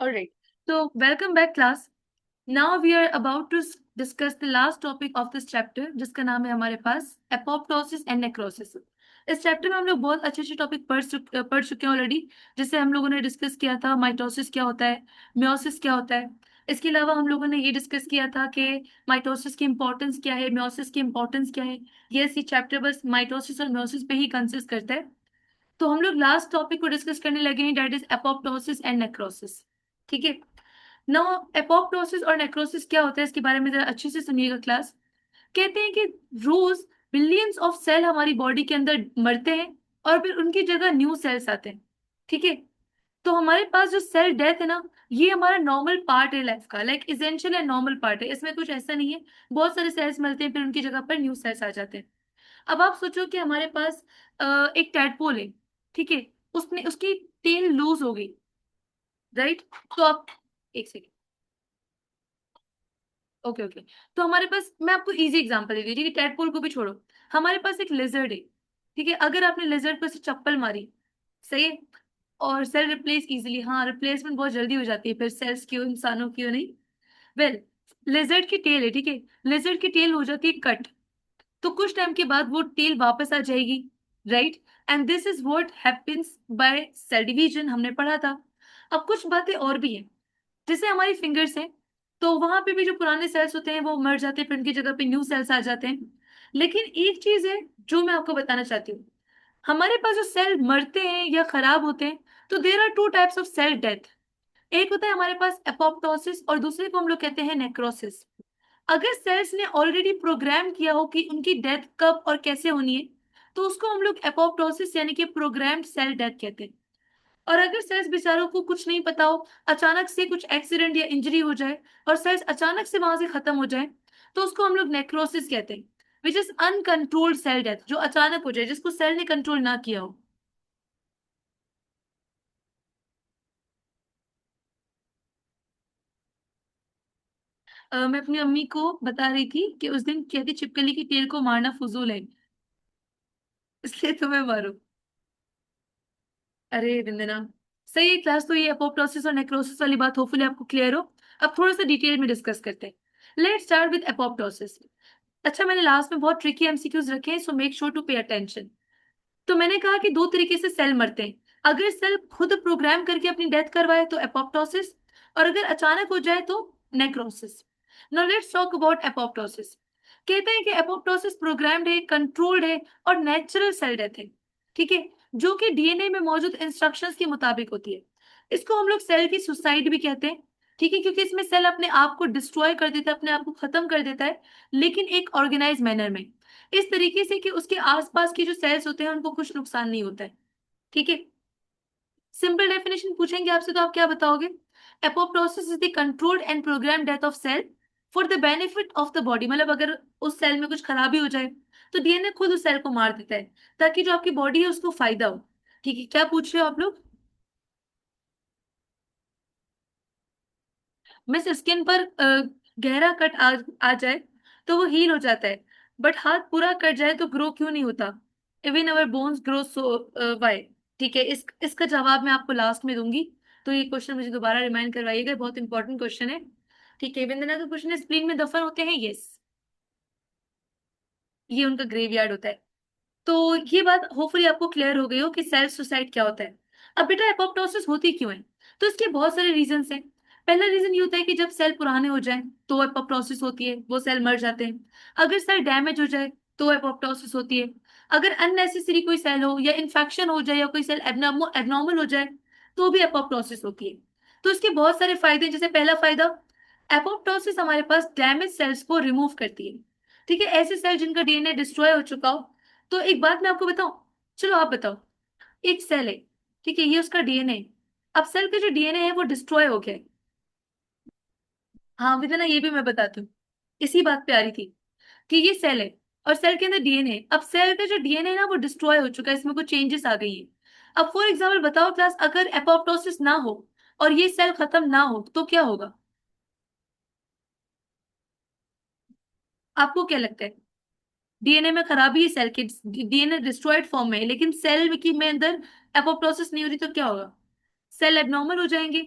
All right. So, welcome back, class. Now we are about to discuss the last topic of this chapter, जिसका नाम है हमारे पास apoptosis and necrosis. इस chapter में हम लोग बहुत अच्छे अच्छे टॉपिक पढ़ चुके हैं ऑलरेडी. जैसे हम लोगों ने डिस्कस किया था माइटोसिस क्या होता है, म्योसिस क्या होता है. इसके अलावा हम लोगों ने ये डिस्कस किया था कि माइटोसिस की इंपॉर्टेंस क्या है, म्योसिस की इंपॉर्टेंस क्या है. ये चैप्टर बस माइटोसिस और म्योसिस पे ही कंसिस्ट करता है. तो हम लोग लास्ट टॉपिक को डिस्कस करने लगे हैं, that is apoptosis and necrosis. ठीक है. नाउ एपोप्टोसिस और नेक्रोसिस क्या होता है इसके बारे में जरा अच्छे से सुनिएगा क्लास. कहते हैं कि रोज बिलियंस ऑफ सेल हमारी बॉडी के अंदर मरते हैं और फिर उनकी जगह न्यू सेल्स आते हैं. ठीक है. तो हमारे पास जो सेल डेथ है ना, ये हमारा नॉर्मल पार्ट है लाइफ का, like essential and normal part है. इसमें कुछ ऐसा नहीं है. बहुत सारे सेल्स मरते हैं फिर उनकी जगह पर न्यू सेल्स आ जाते हैं. अब आप सोचो कि हमारे पास एक टैडपोल है. ठीक है. उसने उसकी टेल लूज हो गई. राइट. तो आप एक सेकेंड. Okay okay. तो हमारे पास, मैं आपको इजी एग्जांपल दे दी. ठीक है, टैडपोल को भी छोड़ो. हमारे पास एक लिजर्ड है. ठीक है. अगर आपने लिजर्ड पर से चप्पल मारी, सही है, और सेल रिप्लेस इजीली, हाँ रिप्लेसमेंट बहुत जल्दी हो जाती है, फिर सेल्स क्यों, इंसानों क्यों नहीं. वेल, लिजर्ड की टेल है. ठीक है. लिजर्ड की टेल हो जाती है कट. तो कुछ टाइम के बाद वो टेल वापस आ जाएगी. Right. And this is what happens by cell division, हमने पढ़ा था. अब कुछ बातें और भी हैं. जैसे हमारी फिंगर्स हैं, तो वहां पे भी जो पुराने सेल्स होते हैं वो मर जाते हैं, फिर उनकी जगह पे न्यू सेल्स आ जाते हैं. लेकिन एक चीज है जो मैं आपको बताना चाहती हूँ. हमारे पास जो सेल मरते हैं या खराब होते हैं, तो there are two types of cell death. एक होता है हमारे पास एपोप्टोसिस और दूसरे को हम लोग कहते हैं नेक्रोसिस. अगर सेल्स ने ऑलरेडी प्रोग्राम किया हो कि उनकी डेथ कब और कैसे होनी है, तो उसको हम लोग एपोप्टोसिस यानी कि प्रोग्राम्ड सेल डेथ कहते हैं. और अगर सेल्स बेचारों को कुछ नहीं पता हो, अचानक से कुछ एक्सीडेंट या इंजरी हो जाए और सेल्स अचानक से वहां से खत्म हो जाए, तो उसको हम लोग नेक्रोसिस कहते हैं, which is uncontrolled cell death, जो अचानक हो जाए, जिसको सेल ने कंट्रोल ना किया हो. मैं अपनी अम्मी को बता रही थी कि उस दिन कहती छिपकली की टेल को मारना फजूल है, इसलिए तुम्हें मारो. अरे वंदना, सही है क्लास. तो ये एपोप्टोसिस और नेक्रोसिस वाली बात होपफुली आपको क्लियर हो. अब थोड़ा सा डिटेल में डिस्कस करते हैं. Let's start with apoptosis. अच्छा, मैंने लास्ट में बहुत ट्रिकी एमसीक्यूज रखे हैं, so make sure to pay attention. तो मैंने कहा कि दो तरीके से सेल मरते हैं. अगर सेल खुद प्रोग्राम करके अपनी डेथ करवाए तो एपोप्टोसिस, और अगर अचानक हो जाए तो necrosis. Now let's talk about apoptosis. कहते हैं कि एपोप्टोसिस प्रोग्राम्ड है, कंट्रोल्ड है और नेचुरल सेल डेथ है. ठीक है. जो कि डीएनए में मौजूद इंस्ट्रक्शंस के मुताबिक होती है. इसको हम लोग सेल की सुसाइड भी कहते हैं. ठीक है, क्योंकि इसमें सेल अपने आप को डिस्ट्रॉय कर देता है, अपने आप को खत्म कर देता है, लेकिन एक ऑर्गेनाइज मैनर में, इस तरीके से कि उसके आसपास के जो सेल्स होते हैं उनको कुछ नुकसान नहीं होता है. ठीक है. सिंपल डेफिनेशन पूछेंगे आपसे तो आप क्या बताओगे? Apoptosis is the controlled and program death of cell for the benefit of the body. मतलब अगर उस सेल में कुछ खराबी हो जाए, तो डीएनए खुद उस सेल को मार देता है, ताकि जो आपकी बॉडी है उसको फायदा हो. ठीक है, क्या पूछ रहे हो आप लोग? मिस, स्किन पर गहरा कट आ जाए तो वो हील हो जाता है, बट हाथ पूरा कट जाए तो ग्रो क्यों नहीं होता? Even our bones grow so why. ठीक है, इसका जवाब मैं आपको लास्ट में दूंगी. तो ये क्वेश्चन मुझे दोबारा रिमाइंड करवाइएगा, बहुत इंपॉर्टेंट क्वेश्चन है. ठीक है, वंदना का क्वेश्चन है, स्प्लीन में दफन होते हैं? यस, ये उनका ग्रेवयार्ड होता है. तो ये बात होपफुली आपको क्लियर हो गई हो कि सेल्फ सुसाइड क्या होता है. अब बेटा, एपोप्टोसिस होती क्यों है? तो इसके बहुत सारे रीजंस हैं. पहला रीजन ये होता है कि जब सेल पुराने हो जाए तो एपोप्टोसिस होती है, वो सेल मर जाते हैं. अगर सेल डैमेज हो जाए तो एपोप्टोसिस होती है. अगर अननेसेसरी कोई सेल हो या इन्फेक्शन हो जाए या कोई सेल एबनॉर्मल हो जाए, तो भी एपोप्टोसिस होती है. तो इसके बहुत सारे फायदे हैं. जैसे पहला फायदा, एपोप्टोसिस हमारे पास डैमेज सेल्स को रिमूव करती है. ठीक है, ऐसे सेल जिनका डीएनए डिस्ट्रॉय हो चुका हो. तो एक बात मैं आपको बताऊं, चलो आप बताओ. एक सेल है, ठीक है, ये उसका डीएनए. अब सेल का जो डीएनए है वो डिस्ट्रॉय हो गया है. हाँ विद्या, ये भी मैं बताती हूँ. इसी बात पे आ रही थी कि ये सेल है और सेल के अंदर डीएनए. अब सेल का जो डीएनए है ना, वो डिस्ट्रॉय हो चुका है, इसमें कुछ चेंजेस आ गई हैं. अब फॉर एग्जाम्पल बताओ क्लास, अगर एपोप्टोसिस ना हो और ये सेल खत्म ना हो तो क्या होगा? आपको क्या लगता है? डीएनए में खराबी है, सेल के डीएनए डिस्ट्रॉयड फॉर्म में है, लेकिन सेल की में अंदर एपोप्टोसिस नहीं हो रही, तो क्या होगा? सेल एबनॉर्मल हो जाएंगे.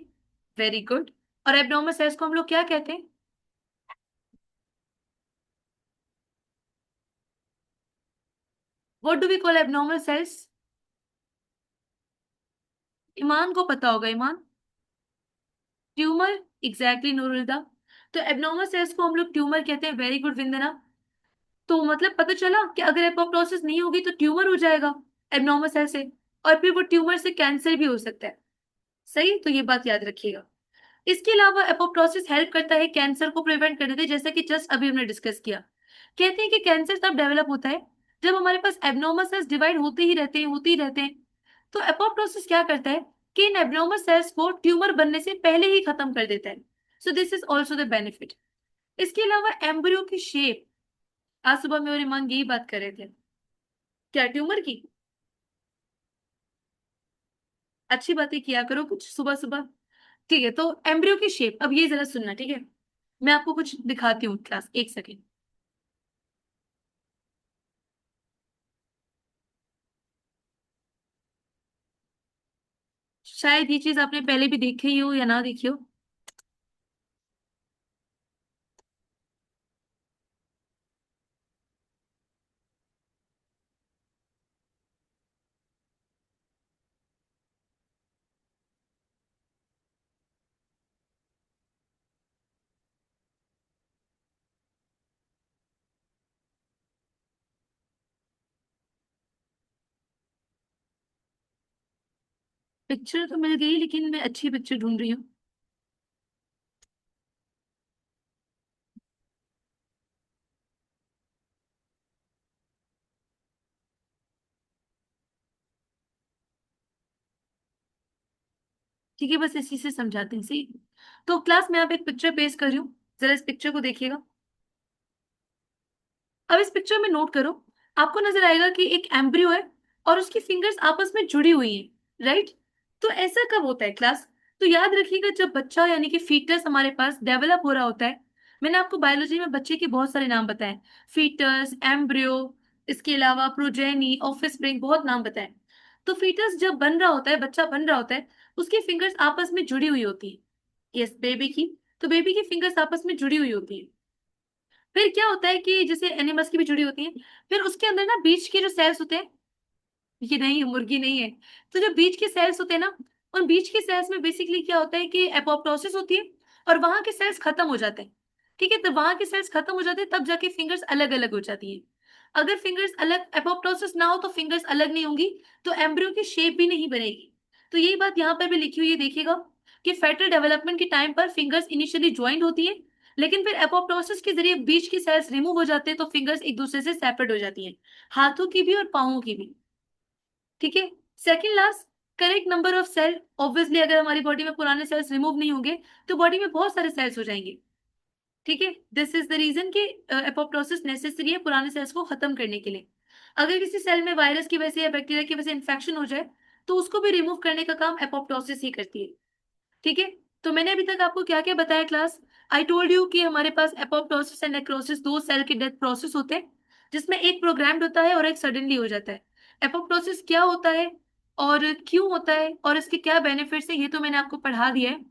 Very good. और एब्नॉर्मल सेल्स को हम लोग क्या कहते हैं? What do we call abnormal cells? Iman को पता होगा, ईमान। Tumour, exactly नूरुल्दा। तो एब्नॉर्मल सेल्स को हम लोग ट्यूमर कहते हैं। Very good Vindana. तो मतलब पता चला कि अगर एपोप्टोसिस नहीं होगी तो ट्यूमर हो जाएगा एब्नॉर्मल सेल से, और फिर वो ट्यूमर से कैंसर भी हो सकता है। सही, तो ये बात याद रखिएगा। इसके अलावा एपोप्टोसिस हेल्प करता है कैंसर को प्रिवेंट करने में, जैसे कि जस्ट अभी हमने डिस्कस किया। कहते हैं कि कैंसर तब डेवलप होता है जब हमारे पास एब्नॉर्मल सेल्स डिवाइड होते ही रहते हैं, होते ही रहते हैं। तो एपोप्टोसिस क्या करता है कि इन एब्नॉर्मल सेल्स को ट्यूमर बनने से पहले ही खत्म कर देता है। So this is also the benefit. इसके अलावा एम्ब्रियो की शेप, आज सुबह में और ईमान यही बात कर रहे थे, क्या ट्यूमर की। अच्छी बातें किया करो कुछ सुबह सुबह। ठीक है, तो एम्ब्रियो की शेप, अब ये जरा सुनना, ठीक है। मैं आपको कुछ दिखाती हूँ क्लास, एक सेकेंड। शायद ये चीज आपने पहले भी देखी ही हो या ना देखी हो। पिक्चर तो मिल गई, लेकिन मैं अच्छी पिक्चर ढूंढ रही हूँ। ठीक है, बस इसी से समझाते हैं, सही। तो क्लास में आप एक पिक्चर पेश कर रही हूँ, जरा इस पिक्चर को देखिएगा। अब इस पिक्चर में नोट करो, आपको नजर आएगा कि एक एम्ब्रियो है और उसकी फिंगर्स आपस में जुड़ी हुई हैं, राइट। तो ऐसा कब होता है क्लास? तो याद रखिएगा, जब बच्चा यानी कि फीटस हमारे पास डेवलप हो रहा होता है। मैंने आपको बायोलॉजी में बच्चे के बहुत सारे नाम बताए, फीटस, एम्ब्रियो, इसके अलावा प्रोजेनी, ऑफस्प्रिंग, बहुत नाम बताए। तो फीटस जब बन रहा होता है, बच्चा बन रहा होता है, उसकी फिंगर्स आपस में जुड़ी हुई होती है। यस, बेबी की। तो बेबी की फिंगर्स आपस में जुड़ी हुई होती है। फिर क्या होता है कि जैसे एनिमल्स की भी जुड़ी होती है, फिर उसके अंदर ना बीच के जो सेल्स होते हैं, ये नहीं, मुर्गी नहीं है। तो जो बीच के सेल्स होते हैं ना, उन बीच के सेल्स में बेसिकली क्या होता है कि एपोप्टोसिस होती है, और वहां के सेल्स खत्म हो जाते हैं। ठीक है, तो वहां के सेल्स खत्म हो जाते हैं, तब जाके फिंगर्स अलग अलग हो जाती है। अगर फिंगर्स अलग, एपोप्टोसिस ना हो तो फिंगर्स अलग नहीं होंगी, तो एम्ब्रियो की शेप भी नहीं बनेगी। तो यही बात यहाँ पर भी लिखी हुई है, देखिएगा कि फेटल डेवलपमेंट के टाइम पर फिंगर्स इनिशियली ज्वाइंट होती है, लेकिन फिर एपोप्टोसिस के जरिए बीच के सेल्स रिमूव हो जाते हैं, तो फिंगर्स एक दूसरे से सेपरेट हो जाती हैं, हाथों की भी और पाओं की भी। ठीक है। Second last, correct number of cell. Obviously अगर हमारी बॉडी में पुराने सेल्स रिमूव नहीं होंगे तो बॉडी में बहुत सारे सेल्स हो जाएंगे। ठीक है, दिस इज द रीजन कि एपोप्टोसिस नेसेसरी है पुराने सेल्स को खत्म करने के लिए। अगर किसी सेल में वायरस की वजह से या बैक्टीरिया की वजह से इन्फेक्शन हो जाए, तो उसको भी रिमूव करने का काम एपोप्टोसिस ही करती है। ठीक है। तो मैंने अभी तक आपको क्या क्या बताया क्लास? आई टोल्ड यू कि हमारे पास एपोप्टोसिस एंड नेक्रोसिस दो सेल के डेथ प्रोसेस होते हैं, जिसमें एक प्रोग्राम्ड होता है और एक सडनली हो जाता है। एपोप्टोसिस क्या होता है और क्यों होता है और इसके क्या बेनिफिट्स है, ये तो मैंने आपको पढ़ा दिया है।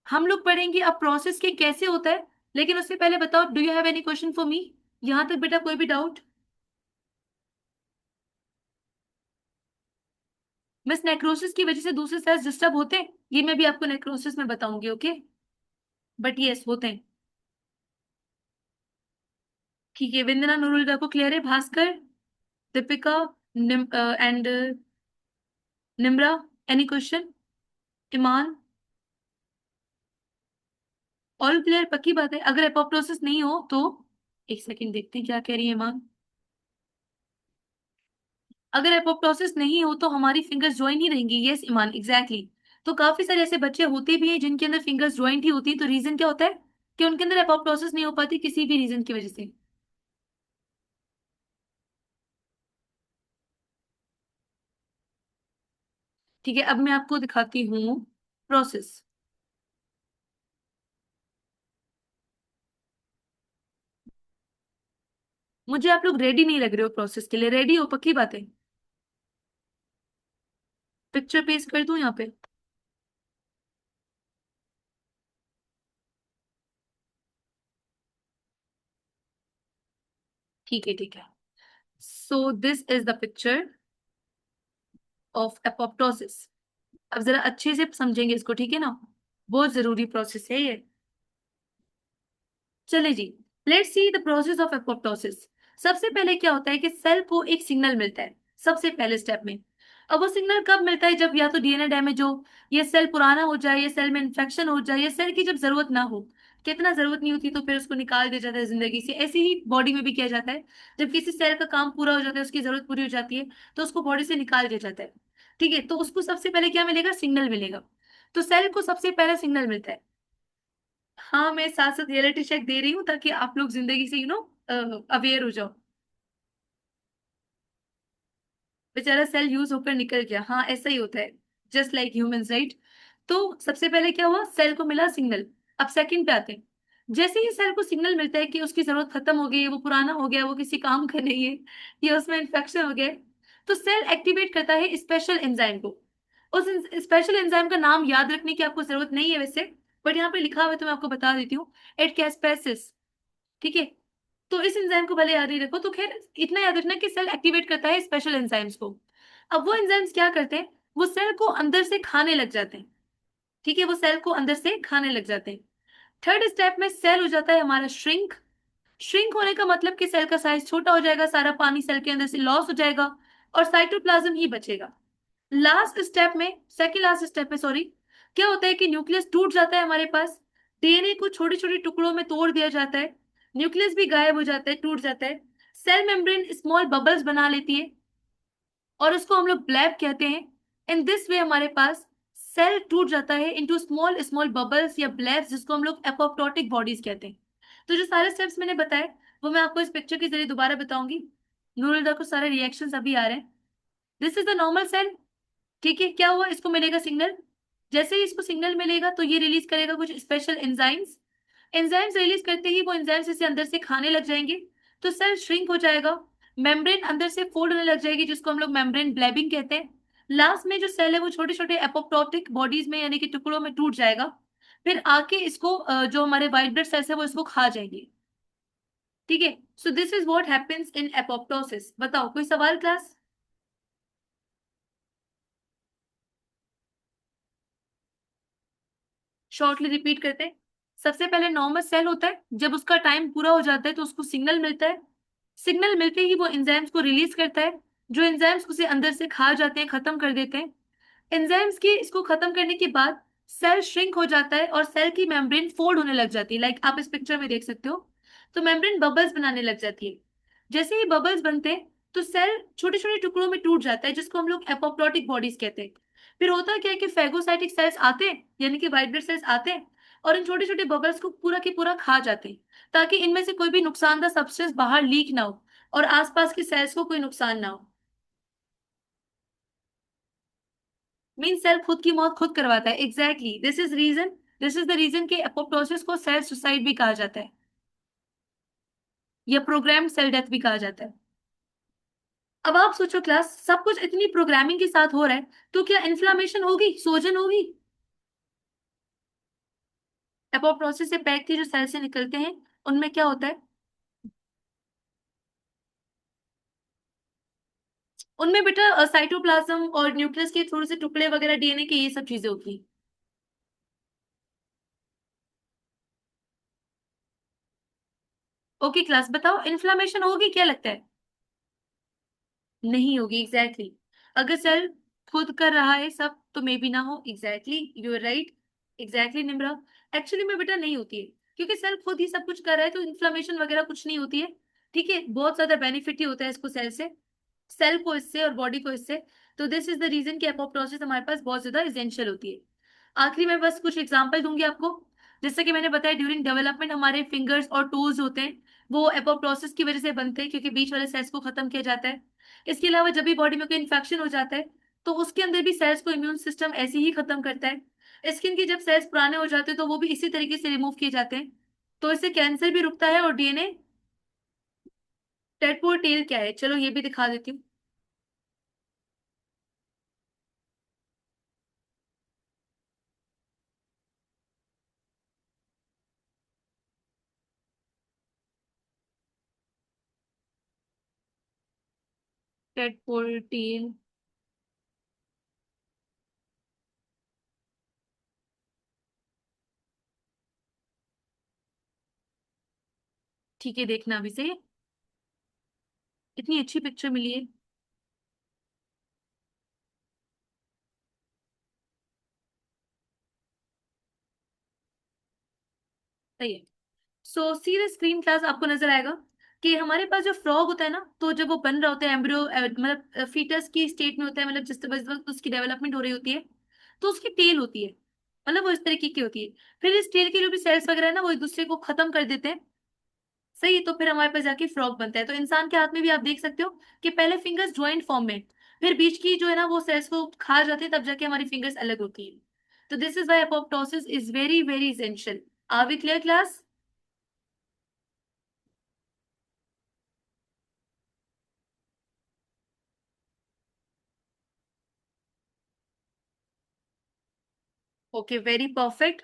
हम लोग पढ़ेंगे अब प्रोसेस के कैसे होता है, लेकिन उससे पहले बताओ, do you have any question for me? यहां तक बेटा कोई भी डाउट? मिस, नेक्रोसिस की वजह से दूसरे सेल्स डिस्टर्ब होते हैं, ये मैं भी आपको नेक्रोसिस में बताऊंगी, ओके। बट यस, होते हैं। ठीक है, वंदना नूरुल को क्लियर है, Bhaskar, Deepika, and Nimra, any question? Iman, all clear, पक्की बात है? अगर एपोप्टोसिस नहीं हो तो, एक सेकंड देखते हैं क्या कह रही है ईमान। अगर एपोप्टोसिस नहीं हो तो हमारी फिंगर्स ज्वाइन ही रहेंगी। यस ईमान, एग्जैक्टली। तो काफी सारे ऐसे बच्चे होते भी हैं जिनके अंदर फिंगर्स ज्वाइंट ही होती है, तो रीजन क्या होता है कि उनके अंदर एपोप्टोसिस नहीं हो पाती किसी भी रीजन की वजह से। ठीक है, अब मैं आपको दिखाती हूँ प्रोसेस। मुझे आप लोग रेडी नहीं लग रहे हो प्रोसेस के लिए, रेडी हो पक्की बात है? पिक्चर पेस्ट कर दूं यहाँ पे? ठीक है ठीक है। So this is the picture of apoptosis. अब जरा अच्छे से समझेंगे इसको, ठीक है ना, बहुत जरूरी प्रोसेस है ये। चले जी, let's see the process of apoptosis. सबसे पहले क्या होता है कि सेल को एक सिग्नल मिलता है सबसे पहले स्टेप में। अब वो सिग्नल कब मिलता है? जब या तो डीएनए डैमेज हो, ये सेल पुराना हो जाए, ये सेल में इन्फेक्शन हो जाए, ये सेल की जब जरूरत ना हो, कितना जरूरत नहीं होती तो फिर उसको निकाल दिया जाता है जिंदगी से। ऐसे ही बॉडी में भी किया जाता है, जब किसी सेल का काम पूरा हो जाता है, उसकी जरूरत पूरी हो जाती है, तो उसको बॉडी से निकाल दिया जाता है। ठीक है, तो उसको सबसे पहले क्या मिलेगा? सिग्नल मिलेगा। तो सेल को सबसे पहला सिग्नल मिलता है। हाँ, मैं साथ साथ रियलिटी चेक दे रही हूँ ताकि आप लोग जिंदगी से अवेयर हो जाओ। बेचारा सेल यूज होकर निकल गया, हाँ ऐसा ही होता है, जस्ट लाइक ह्यूमंस, राइट। तो सबसे पहले क्या हुआ? सेल को मिला सिग्नल। अब सेकंड पे आते हैं। जैसे ही सेल को सिग्नल मिलता है कि उसकी जरूरत खत्म हो गई है, वो पुराना हो गया, वो किसी काम का नहीं है, या उसमें इन्फेक्शन हो गया है, तो सेल एक्टिवेट करता है स्पेशल एंजाइम को। उस स्पेशल एंजाइम का नाम याद रखने की आपको जरूरत नहीं है वैसे, बट यहाँ पे लिखा हुआ है तो मैं आपको बता देती हूँ। At caspases. ठीक है, तो इस एंजाइम को भले याद नहीं रखो, तो खैर इतना याद रखना कि सेल एक्टिवेट करता है स्पेशल एंजाइम्स को। अब वो एंजाइम्स क्या करते हैं? वो सेल को अंदर से खाने लग जाते हैं। ठीक है, वो सेल को अंदर से खाने लग जाते हैं। थर्ड स्टेप में सेल हो जाता है हमारा श्रिंक। श्रिंक होने का मतलब कि सेल का साइज छोटा हो जाएगा, सारा पानी सेल के अंदर से लॉस हो जाएगा और साइटोप्लाज्म ही बचेगा। लास्ट स्टेप में, सेकंड लास्ट स्टेप में सॉरी, क्या होता है कि न्यूक्लियस टूट जाता है हमारे पास। डीएनए को छोटे छोटे टुकड़ों में तोड़ दिया जाता है, न्यूक्लियस भी गायब हो जाता है, टूट जाता है। सेल मेम्ब्रेन स्मॉल बबल्स बना लेती है और उसको हम लोग ब्लैब कहते हैं। इन दिस वे हमारे पास सेल टूट जाता है इनटू स्मॉल स्मॉल बबल्स या ब्लैब्स, जिसको हम लोग एपोप्टोटिक बॉडीज कहते हैं। तो जो सारे स्टेप्स मैंने बताए वो मैं आपको इस पिक्चर के जरिए दोबारा बताऊंगी। नूरदा को सारे रिएक्शंस अभी आ रहे हैं। This is the normal cell. ठीक है, क्या हुआ? इसको मिलेगा सिग्नल। जैसे ही इसको सिग्नल मिलेगा तो ये रिलीज करेगा कुछ स्पेशल एंजाइम्स। एंजाइम्स रिलीज करते ही वो एंजाइम्स इसे अंदर से खाने लग जाएंगे, तो सेल श्रिंक हो जाएगा। मेम्ब्रेन अंदर से फोल्ड होने लग जाएगी, जिसको हम लोग मेम्ब्रेन ब्लैबिंग कहते हैं। लास्ट में जो सेल है वो छोटे छोटे एपोप्टोटिक बॉडीज में यानी कि टुकड़ों में टूट जाएगा। फिर आके इसको जो हमारे व्हाइट ब्लड सेल्स है वो इसको खा जाएंगे। ठीक है, so this is what happens in apoptosis. बताओ, कोई सवाल क्लास? शॉर्टली रिपीट करते हैं। सबसे पहले नॉर्मल सेल होता है, जब उसका टाइम पूरा हो जाता है तो उसको सिग्नल मिलता है। सिग्नल मिलते ही वो एंजाइम्स को रिलीज करता है, जो एंजाइम्स उसे अंदर से खा जाते हैं, खत्म कर देते हैं। एंजाइम्स की इसको खत्म करने के बाद सेल श्रिंक हो जाता है और सेल की मेम्ब्रेन फोल्ड होने लग जाती है, लाइक आप इस पिक्चर में देख सकते हो। तो मेम्ब्रेन बबल्स बनाने लग जाती है। जैसे ही बबल्स बनते हैं तो सेल छोटे छोटे टुकड़ों में टूट जाता है, जिसको हम लोग एपोप्टोटिक बॉडीज कहते हैं। फिर होता क्या है कि फेगोसाइटिक सेल्स आते हैं, यानी कि वाइट ब्लड सेल्स आते हैं, और इन छोटे छोटे बबल्स को पूरा के पूरा खा जाते हैं, ताकि इनमें से कोई भी नुकसानदार सब्सटेंस बाहर लीक ना हो और आसपास के सेल्स को कोई नुकसान ना हो। मीन सेल खुद की मौत खुद करवाता है। Exactly, this is the reason कि एपोप्टोसिस को सेल सुसाइड भी कहा जाता है, या प्रोग्राम्ड सेल डेथ भी कहा जाता है। अब आप सोचो क्लास, सब कुछ इतनी प्रोग्रामिंग के साथ हो रहा है, तो क्या इन्फ्लामेशन होगी, सोजन होगी? एपोप्टोसिस से पैक के जो सेल से निकलते हैं उनमें क्या होता है? उनमें बेटा साइटोप्लाज्म और न्यूक्लियस के थोड़े से टुकड़े वगैरह, डीएनए के, ये सब चीजें होती हैं। ओके क्लास, बताओ इन्फ्लामेशन होगी, क्या लगता है? नहीं होगी, एग्जैक्टली exactly. अगर सेल खुद कर रहा है सब तो मे बी ना हो। Exactly, you are right. Exactly Nimra, actually में बेटा नहीं होती है, क्योंकि सेल खुद ही सब कुछ कर रहा है, तो इन्फ्लामेशन वगैरह कुछ नहीं होती है। ठीक है, बहुत ज्यादा बेनिफिट ही होता है इसको, सेल से, सेल को इससे और बॉडी को इससे। तो दिस इज द रीजन कि एपोप्टोसिस हमारे पास बहुत ज्यादा एसेंशियल होती है। आखिरी में बस कुछ एग्जांपल दूंगी आपको। जैसे कि मैंने बताया, ड्यूरिंग डेवलपमेंट हमारे फिंगर्स और टोज होते हैं, वो एपोप्टोसिस की वजह से बनते हैं, क्योंकि बीच वाले सेल्स को खत्म किया जाता है। इसके अलावा जब भी बॉडी में कोई इन्फेक्शन हो जाता है तो उसके अंदर भी सेल्स को इम्यून सिस्टम ऐसे ही खत्म करता है। स्किन के जब सेल्स पुराने हो जाते हैं तो वो भी इसी तरीके से रिमूव किए जाते हैं। तो इससे कैंसर भी रुकता है। और डीएनए टेडपोल टेल क्या है, चलो ये भी दिखा देती हूँ। Tadpole tail. ठीक है, देखना अभी से। इतनी अच्छी पिक्चर मिली है। सही है। सो सी द स्क्रीन क्लास, आपको नजर आएगा कि हमारे पास जो फ्रॉग होता है ना, तो जब वो बन रहा होता है एम्ब्रियो, मतलब फीटस की स्टेट में होता है, मतलब जिस वक्त उसकी डेवलपमेंट हो रही होती है, तो उसकी टेल होती है, मतलब वो इस तरीके की होती है। फिर इस टेल के जो भी सेल्स वगैरह है ना, वो एक दूसरे को खत्म कर देते हैं। सही है, तो फिर हमारे पास जाके फ्रॉग बनता है। तो इंसान के हाथ में भी आप देख सकते हो कि पहले फिंगर्स ज्वाइंट फॉर्म में, फिर बीच की जो है ना वो सेल्स को खा जाती है, तब जाके हमारी फिंगर्स अलग होती है। तो this is why apoptosis is very very essential. Are we clear class? Okay, very perfect.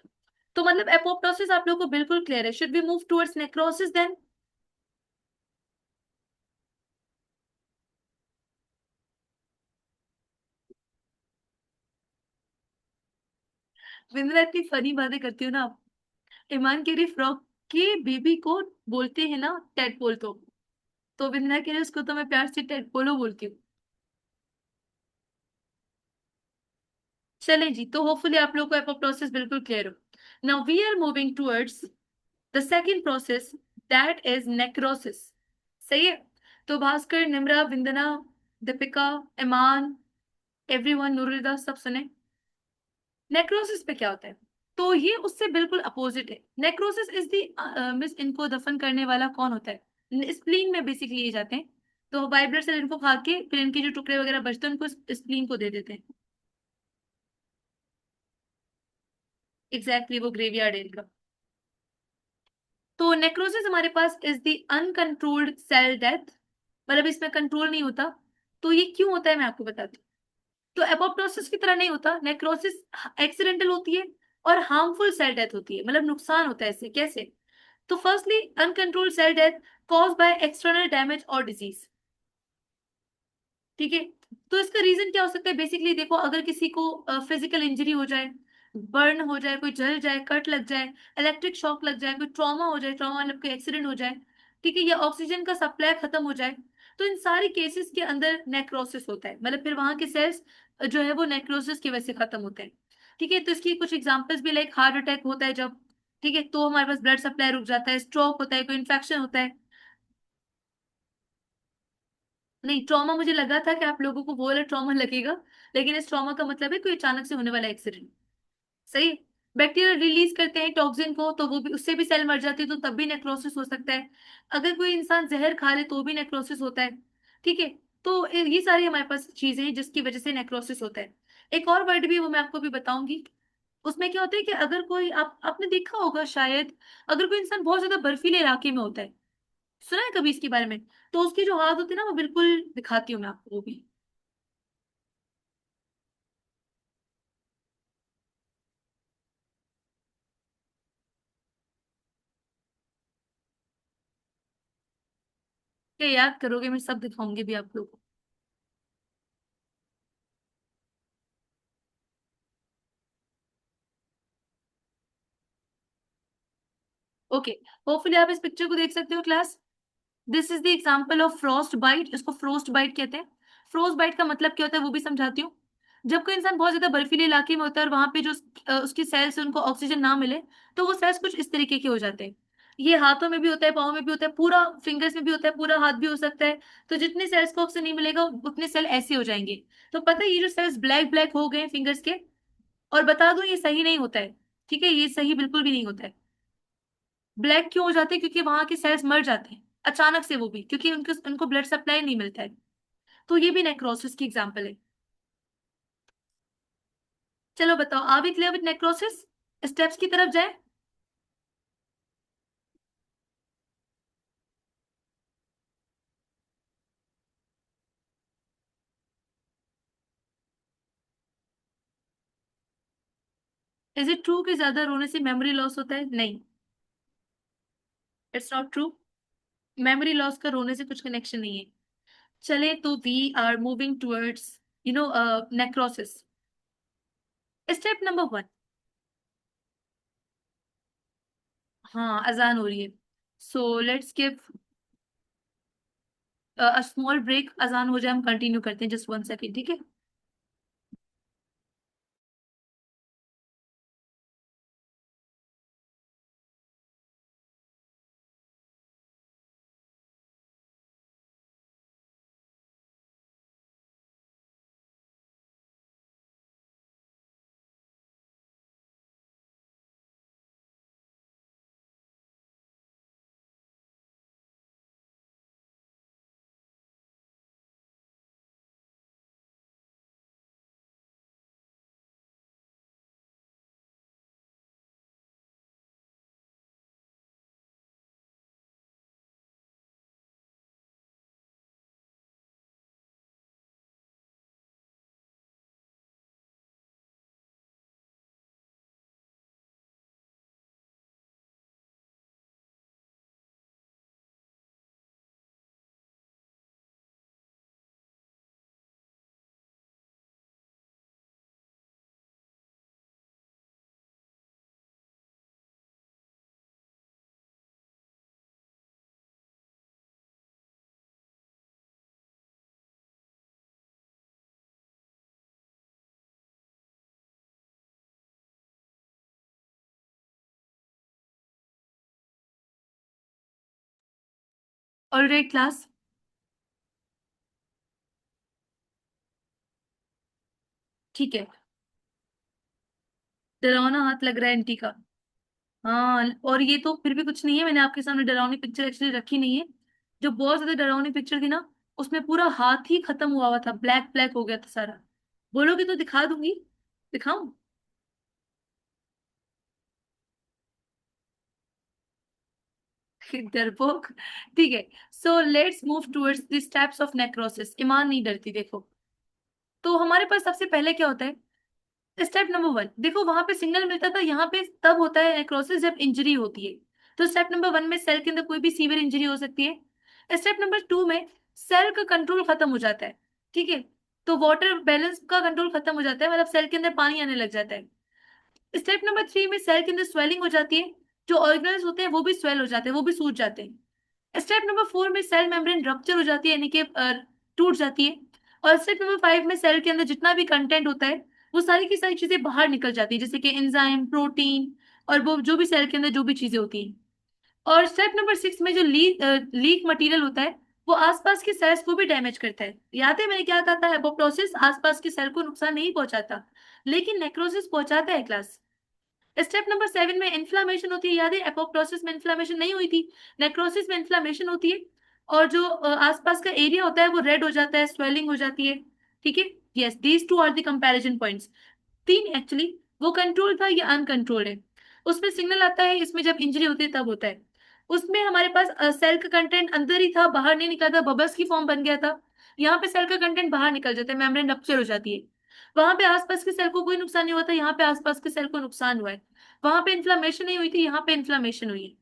तो मतलब एपोप्टोसिस आप लोगों को बिल्कुल क्लियर है। Should we move towards necrosis then? Vindra, इतनी फनी बातें करती हो ना आप। ईमान के फ्रॉक के बेबी को बोलते हैं ना टेडपोल, तो विंद्रा के लिए उसको तो मैं प्यार से टेडपोलो बोलती हूँ। चलें जी, तो होपफुली आप लोगों को एपोप्टोसिस बिल्कुल क्लियर हो। Now we are moving towards the second process, that is necrosis. सही है। तो भास्कर, निम्रा, विंदना, दीपिका, ईमान, एवरीवन, नूरुल, सब सुने। नेक्रोसिस पे क्या होता है? तो ये उससे बिल्कुल अपोजिट है। नेक्रोसिस इज दी मिस, इनको दफन करने वाला कौन होता है? स्प्लीन में बेसिकली ये जाते हैं। तो वाइट ब्लड सेल इनको खा के फिर इनके जो टुकड़े वगैरह बचते हैं उनको स्प्लीन को दे देते हैं। एग्जैक्टली, वो ग्रेवयार्ड है इनका। तो नेक्रोसिस हमारे पास is the uncontrolled cell death, मतलब इसमें कंट्रोल नहीं होता। तो ये क्यों होता है मैं आपको बताती हूँ। तो एपोप्टोसिस की तरह नहीं होता, नेक्रोसिस एक्सीडेंटल होती है और हार्मफुल सेल डेथ होती है, मतलब नुकसान होता है इससे। कैसे? तो firstly, uncontrolled cell death cause by external damage और डिजीज। ठीक है। तो इसका रीजन क्या हो सकता है? बेसिकली देखो, अगर किसी को फिजिकल इंजरी हो जाए, बर्न हो जाए, कोई जल जाए, कट लग जाए, इलेक्ट्रिक शॉक लग जाए, कोई ट्रॉमा हो जाए, ट्रॉमा मतलब कोई एक्सीडेंट हो जाए, ठीक है, या ऑक्सीजन का सप्लाई खत्म हो जाए, तो इन सारी केसेस के अंदर नेक्रोसिस होता है, मतलब फिर वहां के सेल्स जो है वो नेक्रोसिस की वजह से खत्म होते हैं। ठीक है, तो इसकी कुछ एग्जांपल्स भी, लाइक हार्ट अटैक होता है जब, ठीक है, तो हमारे पास ब्लड सप्लाई रुक जाता है, स्ट्रोक होता है, कोई इन्फेक्शन होता है। नहीं, ट्रॉमा मुझे लगा था कि आप लोगों को वो वाला ट्रॉमा लगेगा, लेकिन इस ट्रॉमा का मतलब है कोई अचानक से होने वाला एक्सीडेंट। सही। बैक्टीरिया रिलीज करते हैं टॉक्सिन को, तो वो भी, उससे भी सेल मर जाती है, तो तब भी नेक्रोसिस हो सकता है। अगर कोई इंसान जहर खा ले तो भी नेक्रोसिस होता है। ठीक है। तो ये सारी हमारे पास चीजें हैं जिसकी वजह से नेक्रोसिस होता है। एक और वर्ड भी है, वो मैं आपको भी बताऊंगी। उसमें क्या होता है कि अगर कोई, आप आपने देखा होगा शायद, अगर कोई इंसान बहुत ज्यादा बर्फीले इलाके में होता है, सुना है कभी इसके बारे में, तो उसके जो हाथ होते हैं ना, वो बिल्कुल, दिखाती हूँ मैं आपको वो भी। क्या याद करोगे? मैं सब दिखाऊंगी भी आप लोगों को। ओके, होपफुली आप इस पिक्चर को देख सकते हो class. This is the example of frostbite, इसको फ्रोस्ट बाइट कहते हैं। फ्रोस्ट बाइट का मतलब क्या होता है वो भी समझाती हूँ। जब कोई इंसान बहुत ज्यादा बर्फीले इलाके में होता है और वहां पे जो उसकी सेल्स उनको ऑक्सीजन ना मिले, तो वो सेल्स कुछ इस तरीके के हो जाते हैं। ये हाथों में भी होता है, पाँव में भी होता है, पूरा फिंगर्स में भी होता है, पूरा हाथ भी हो सकता है। तो जितने सेल्स को ऑक्सीजन नहीं मिलेगा उतने सेल ऐसे हो जाएंगे। तो पता है ये जो सेल्स ब्लैक ब्लैक हो गए फिंगर्स के, और बता दूं ये सही नहीं होता है। ठीक है, ये सही बिल्कुल भी नहीं होता है। ब्लैक क्यों हो जाते हैं? क्योंकि वहां के सेल्स मर जाते हैं अचानक से, वो भी क्योंकि उनको उनको ब्लड सप्लाई नहीं मिलता है। तो ये भी नेक्रोसिस की एग्जांपल है। चलो बताओ, are we clear with necrosis? Steps की तरफ जाए। इज इट ट्रू कि ज्यादा रोने से मेमोरी लॉस होता है? नहीं, it's not true. Memory loss का रोने से कुछ कनेक्शन नहीं है। चले तो we are moving towards necrosis. Step number 1। हाँ, अजान हो रही है। So let's give a small break, अजान हो जाए हम कंटिन्यू करते हैं, जस्ट 1 सेकेंड, ठीक है। ऑलराइट क्लास, ठीक है। डरावना हाथ लग रहा है आंटी का। हाँ, और ये तो फिर भी कुछ नहीं है, मैंने आपके सामने डरावनी पिक्चर एक्चुअली रखी नहीं है। जो बहुत ज्यादा डरावनी पिक्चर थी ना, उसमें पूरा हाथ ही खत्म हुआ था, ब्लैक ब्लैक हो गया था सारा। बोलोगे तो दिखा दूंगी। दिखाऊं? डरपोक। ठीक है। So let's move towards the steps of necrosis. Iman नहीं डरती, देखो। तो हमारे पास सबसे पहले क्या होता है? स्टेप नंबर 1, देखो वहां पे सिग्नल मिलता था, यहाँ पे तब होता है नेक्रोसिस जब इंजरी होती है। तो स्टेप नंबर 1 में सेल के अंदर कोई भी सीवियर इंजरी हो सकती है। स्टेप नंबर 2 में सेल का कंट्रोल खत्म हो जाता है, ठीक है। तो वाटर बैलेंस का कंट्रोल खत्म हो जाता है, मतलब सेल के अंदर पानी आने लग जाता है। स्टेप नंबर 3 में सेल के अंदर स्वेलिंग हो जाती है, जो ऑर्गेनल्स होते हैं वो भी स्वेल हो जाते हैं, वो भी सूज जाते हैं। स्टेप नंबर 4 में सेल मेम्ब्रेन रप्चर हो जाती है, यानी कि टूट जाती है। और स्टेप नंबर 5 में सेल के अंदर जितना भी कंटेंट होता है, वो सारी की सारी चीजें बाहर निकल जाती है, जैसे कि एंजाइम, प्रोटीन, और वो जो भी सेल के अंदर जो भी चीजें होती हैं। और स्टेप नंबर 6 में जो लीक मटेरियल होता है, वो आसपास के सेल्स को भी डैमेज करता है। याद है मैंने क्या कहा था? एपोप्टोसिस आसपास के सेल को नुकसान नहीं पहुंचाता, लेकिन नेक्रोसिस पहुंचाता है क्लास। स्टेप नंबर 7 में इन्फ्लामेशन होती है, याद है? एपोप्टोसिस में इन्फ्लामेशन नहीं हुई थी, नेक्रोसिस में इन्फ्लामेशन होती है। और जो आसपास का एरिया होता है वो रेड हो जाता है, स्वेलिंग हो जाती है, ठीक है। Yes, these two are the comparison points. तीन एक्चुअली, वो कंट्रोल था, ये अनकंट्रोल्ड है। उसमें सिग्नल आता है, इसमें जब इंजरी होती है तब होता है। उसमें हमारे पास सेल का कंटेंट अंदर ही था, बाहर नहीं निकला था, बबल्स की फॉर्म बन गया था। यहाँ पे सेल का कंटेंट बाहर निकल जाता है, मेम्ब्रेन रप्चर हो जाती है। वहां पे आसपास के सेल को कोई नुकसान नहीं हुआ था, यहाँ पे आसपास के सेल को नुकसान हुआ है। वहां पे इन्फ्लामेशन नहीं हुई थी, यहाँ पे इन्फ्लामेशन हुई है।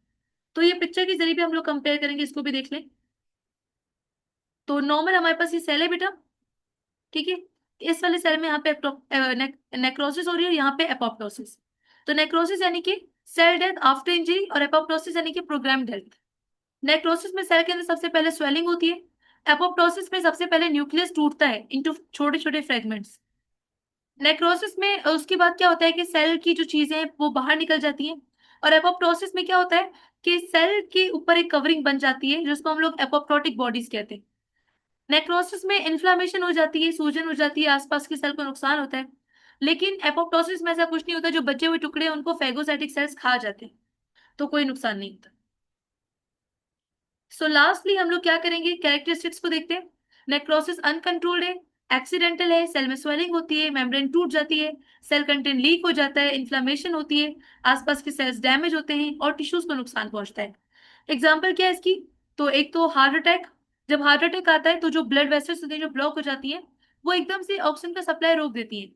तो ये पिक्चर के जरिए भी हम लोग कंपेयर करेंगे, इसको भी देख लें। तो नॉर्मल हमारे पास ये सेल है बेटा, ठीक है। इस वाले सेल में यहाँ पे नेक्रोसिस हो रही है, यहाँ पे एपोप्टोसिस। तो नेक्रोसिस यानी कि सेल डेथ आफ्टर इंजरी, और एपोप्टोसिस यानी कि प्रोग्राम डेथ। नेक्रोसिस में सेल के अंदर सबसे पहले स्वेलिंग होती है। एपोप्टोसिस में सबसे पहले न्यूक्लियस टूटता है इनटू छोटे छोटे फ्रेगमेंट्स। नेक्रोसिस में उसके बाद क्या होता है कि सेल की जो चीजें हैं वो बाहर निकल जाती हैं। और एपोप्टोसिस में क्या होता है कि सेल के ऊपर एक कवरिंग बन जाती है, जिसको हम लोग एपोप्टोटिक बॉडीज कहते हैं। नेक्रोसिस में इन्फ्लामेशन हो जाती है, सूजन हो जाती है, आसपास के सेल को नुकसान होता है। लेकिन एपोप्टोसिस में ऐसा कुछ नहीं होता, जो बचे हुए टुकड़े हैं, उनको फेगोसाइटिक सेल्स खा जाते हैं, तो कोई नुकसान नहीं होता। सो लास्टली हम लोग क्या करेंगे, कैरेक्टरिस्टिक्स को देखते हैं। नेक्रोसिस अनकंट्रोल्ड है, एक्सीडेंटल है, सेल में स्वेलिंग होती है, मेम्ब्रेन टूट जाती है, सेल कंटेंट लीक हो जाता है, इन्फ्लेमेशन होती है, आसपास के सेल्स डैमेज होते हैं, और टिश्यूज को नुकसान पहुंचता है। एग्जाम्पल क्या है इसकी? तो एक तो हार्ट अटैक। जब हार्ट अटैक आता है तो जो ब्लड वेसल्स होती है, जो ब्लॉक हो जाती है, वो एकदम से ऑक्सीजन का सप्लाई रोक देती है।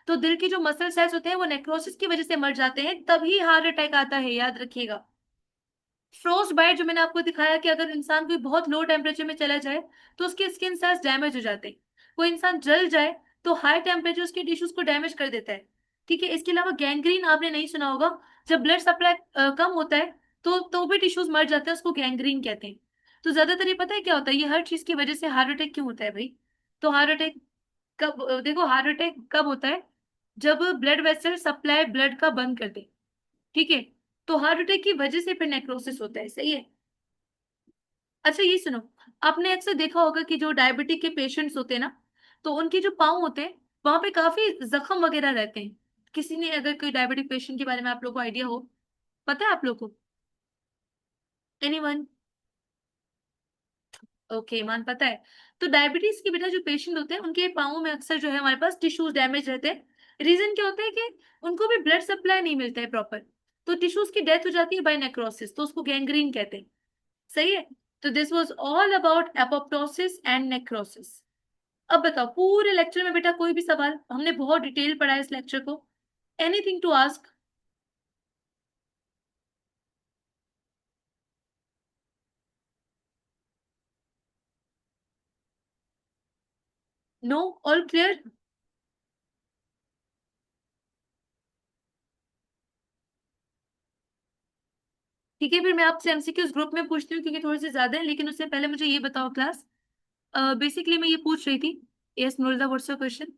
तो दिल के जो मसल सेल्स होते हैं वो नेक्रोसिस की वजह से मर जाते हैं, तभी हार्ट अटैक आता है, याद रखिएगा। फ्रोस्ट बाइट जो मैंने आपको दिखाया कि अगर इंसान कोई बहुत लो टेम्परेचर में चला जाए तो उसके स्किन सेल्स डैमेज हो जाते हैं। कोई इंसान जल जाए तो हाई टेम्परेचर उसके टिश्यूज को डैमेज कर देता है। ठीक है, इसके अलावा गैंग्रीन आपने नहीं सुना होगा। जब ब्लड सप्लाई कम होता है तो भी टिश्यूज मर जाते हैं, उसको गैंग्रीन कहते हैं। तो ज्यादातर ये पता है क्या होता है, ये हर चीज की वजह से हार्ट अटैक क्यों होता है भाई? तो हार्ट अटैक कब देखो, हार्ट अटैक कब होता है? जब ब्लड वेसल सप्लाई ब्लड का बंद कर दे। ठीक है, तो हार्ट अटैक की वजह से फिर नेक्रोसिस होता है, सही है। अच्छा ये सुनो, आपने अक्सर देखा होगा कि जो डायबिटिक के पेशेंट्स होते हैं ना, तो उनके जो पाँव होते हैं वहां पे काफी जख्म वगैरह रहते हैं। किसी ने अगर कोई डायबिटिक पेशेंट के बारे में आप लोग को आइडिया हो, पता है आप लोग को? एनीवन? ओके, ईमान पता है। तो डायबिटीज के बेटा जो पेशेंट होते हैं उनके पाँवों में अक्सर जो है हमारे पास टिश्यूज डैमेज रहते हैं। रीजन क्या होता है कि उनको भी ब्लड सप्लाई नहीं मिलता है प्रॉपर, तो टिश्यूज की डेथ हो जाती है बाय नेक्रोसिस, तो उसको गैंग्रीन कहते हैं। सही है। तो this was all about apoptosis and necrosis. अब बताओ पूरे लेक्चर में बेटा कोई भी सवाल, हमने बहुत डिटेल पढ़ा है इस लेक्चर को। Anything to ask? No? All clear? ठीक है, फिर मैं आपसे एमसीक्यूज ग्रुप में पूछती हूँ क्योंकि थोड़े से ज्यादा है, लेकिन उससे पहले मुझे ये बताओ क्लास, बेसिकली मैं ये पूछ रही थी। Yes Nolda, what's your question?